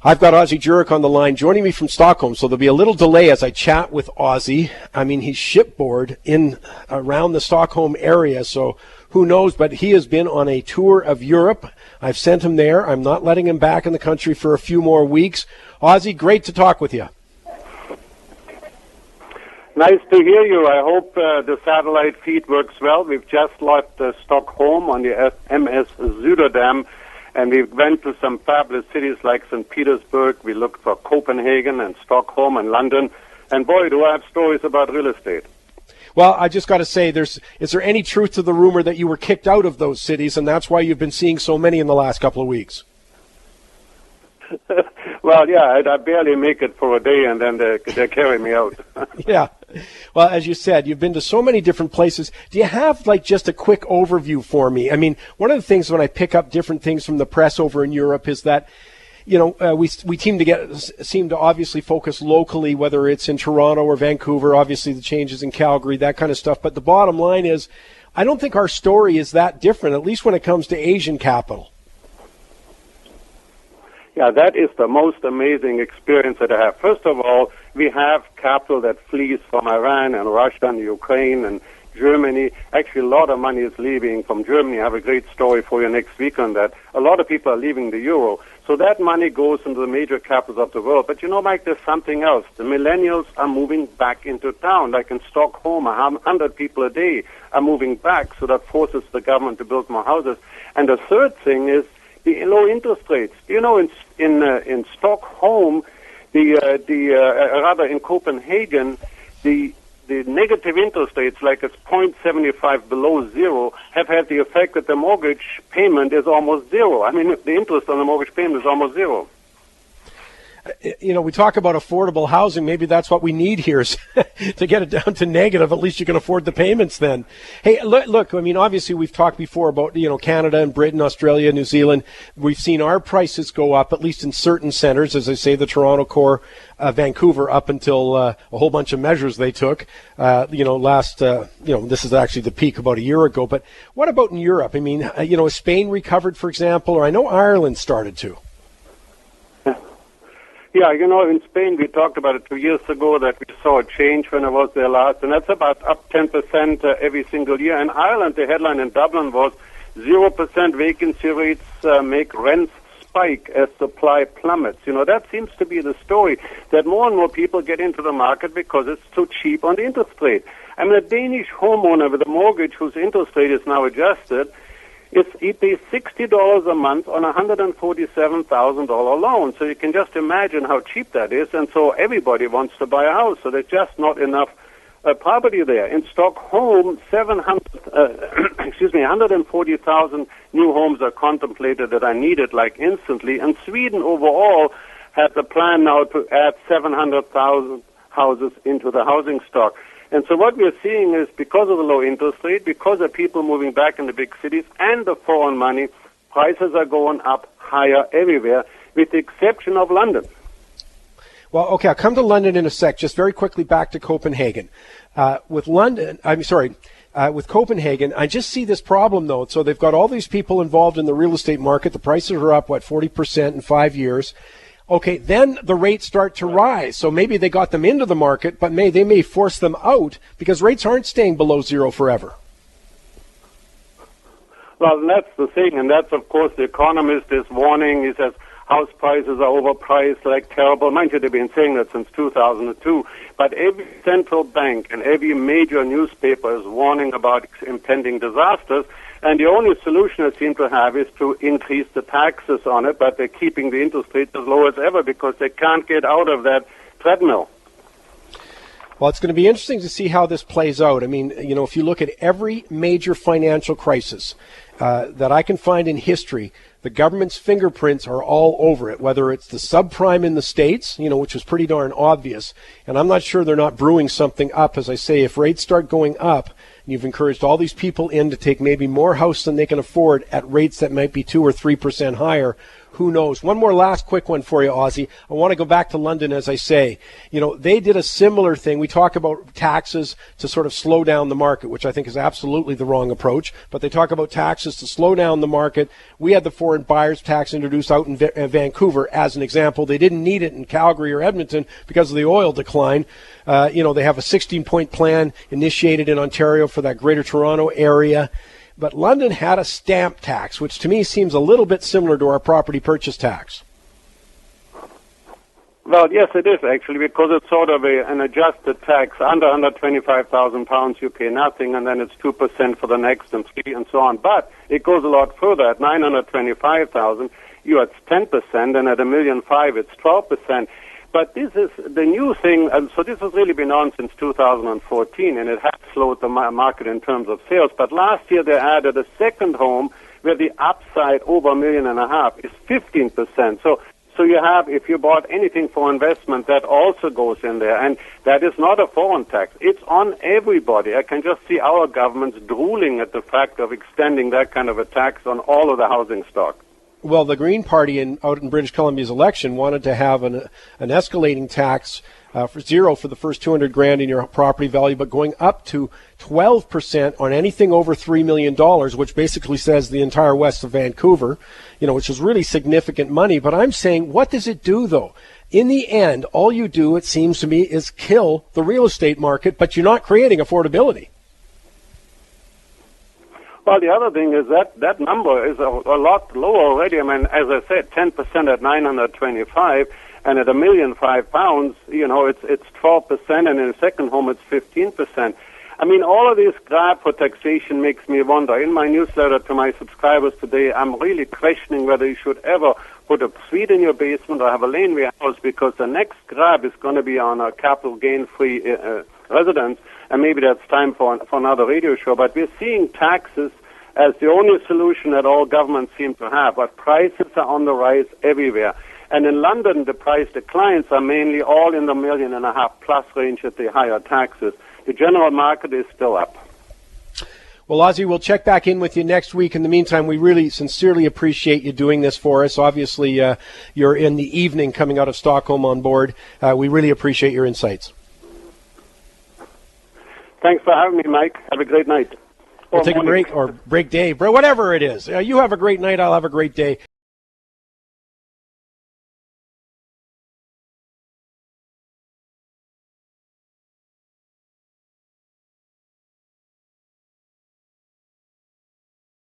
I've got Ozzie Jurock on the line, joining me from Stockholm, so there'll be a little delay as I chat with Ozzie. I mean, he's shipboard in around the Stockholm area, so who knows, but he has been on a tour of Europe. I've sent him there. I'm not letting him back in the country for a few more weeks. Ozzie, great to talk with you. Nice to hear you. I hope the satellite feed works well. We've just left Stockholm on the MS Zuiderdam, and we went to some fabulous cities like St. Petersburg. We looked for Copenhagen and Stockholm and London. And boy, do I have stories about real estate. Well, I just got to say, is there any truth to the rumor that you were kicked out of those cities, and that's why you've been seeing so many in the last couple of weeks? Well, yeah, I barely make it for a day, and then they carry me out. Yeah. Well, as you said, you've been to so many different places. Do you have, just a quick overview for me? I mean, one of the things when I pick up different things from the press over in Europe is that, we seem to obviously focus locally, whether it's in Toronto or Vancouver, obviously the changes in Calgary, that kind of stuff. But the bottom line is, I don't think our story is that different, at least when it comes to Asian capital. Yeah, that is the most amazing experience that I have. First of all, we have capital that flees from Iran and Russia and Ukraine and Germany. Actually, a lot of money is leaving from Germany. I have a great story for you next week on that. A lot of people are leaving the euro. So that money goes into the major capitals of the world. But Mike, there's something else. The millennials are moving back into town. Like in Stockholm, 100 people a day are moving back. So that forces the government to build more houses. And the third thing is the low interest rates. In Stockholm, rather in Copenhagen, the negative interest rates, like it's 0.75 below zero, have had the effect that the mortgage payment is almost zero. I mean, the interest on the mortgage payment is almost zero. We talk about affordable housing. Maybe that's what we need here is to get it down to negative. At least you can afford the payments then. Hey, look, I mean, obviously we've talked before about, Canada and Britain, Australia, New Zealand. We've seen our prices go up, at least in certain centers, as I say, the Toronto core, Vancouver, up until a whole bunch of measures they took, this is actually the peak about a year ago. But what about in Europe? I mean, has Spain recovered, for example, or I know Ireland started to. Yeah, in Spain, we talked about it 2 years ago that we saw a change when I was there last, and that's about up 10% every single year. In Ireland, the headline in Dublin was 0% vacancy rates make rents spike as supply plummets. That seems to be the story, that more and more people get into the market because it's too cheap on the interest rate. I mean, a Danish homeowner with a mortgage whose interest rate is now adjusted, he pays $60 a month on a $147,000 loan. So you can just imagine how cheap that is. And so everybody wants to buy a house. So there's just not enough property there. In Stockholm, 140,000 new homes are contemplated that are needed instantly. And Sweden overall has a plan now to add 700,000 houses into the housing stock. And so what we're seeing is because of the low interest rate, because of people moving back in the big cities and the foreign money, prices are going up higher everywhere, with the exception of London. Well, okay, I'll come to London in a sec. Just very quickly back to Copenhagen. With Copenhagen, I just see this problem, though. So they've got all these people involved in the real estate market. The prices are up, 40% in 5 years. Okay, then the rates start to rise. So maybe they got them into the market, but they may force them out because rates aren't staying below zero forever. Well, that's the thing, and that's, of course, the economist is warning. He says house prices are overpriced like terrible. Mind you, they've been saying that since 2002. But every central bank and every major newspaper is warning about impending disasters. And the only solution I seem to have is to increase the taxes on it, but they're keeping the interest rates as low as ever because they can't get out of that treadmill. Well, it's going to be interesting to see how this plays out. I mean, if you look at every major financial crisis that I can find in history, the government's fingerprints are all over it, whether it's the subprime in the States, which was pretty darn obvious. And I'm not sure they're not brewing something up. As I say, if rates start going up, you've encouraged all these people in to take maybe more house than they can afford at rates that might be 2 or 3% higher. who knows? One more last quick one for you, Ozzie. I want to go back to London, as I say. They did a similar thing. We talk about taxes to sort of slow down the market, which I think is absolutely the wrong approach. But they talk about taxes to slow down the market. We had the foreign buyers tax introduced out in Vancouver as an example. They didn't need it in Calgary or Edmonton because of the oil decline. They have a 16-point plan initiated in Ontario for that Greater Toronto area. But London had a stamp tax, which to me seems a little bit similar to our property purchase tax. Well, yes, it is actually, because it's sort of an adjusted tax. Under £125,000, you pay nothing, and then it's 2% for the next and 3% and so on. But it goes a lot further. At $925,000, you're at 10%, and at $1,500,000, it's 12%. But this is the new thing, and so this has really been on since 2014, and it has slowed the market in terms of sales. But last year they added a second home where the upside over $1.5 million is 15%. So you have, if you bought anything for investment, that also goes in there. And that is not a foreign tax. It's on everybody. I can just see our governments drooling at the fact of extending that kind of a tax on all of the housing stock. Well, the Green Party out in British Columbia's election wanted to have an escalating tax for zero for the first $200,000 in your property value, but going up to 12% on anything over $3 million, which basically says the entire west of Vancouver, which is really significant money. But I'm saying, what does it do, though? In the end, all you do, it seems to me, is kill the real estate market, but you're not creating affordability. Well, the other thing is that number is a lot lower already. I mean, as I said, 10% at 925, and at £1,500,000, it's 12%, and in a second home, it's 15%. I mean, all of this grab for taxation makes me wonder. In my newsletter to my subscribers today, I'm really questioning whether you should ever put a suite in your basement or have a laneway house, because the next grab is going to be on a capital gain-free residence. And maybe that's time for another radio show. But we're seeing taxes as the only solution that all governments seem to have. But prices are on the rise everywhere. And in London, the price declines are mainly all in the $1.5 million plus range at the higher taxes. The general market is still up. Well, Ozzie, we'll check back in with you next week. In the meantime, we really sincerely appreciate you doing this for us. Obviously, you're in the evening coming out of Stockholm on board. We really appreciate your insights. Thanks for having me, Mike. Have a great night. We'll take a break or break day, whatever it is. You have a great night. I'll have a great day.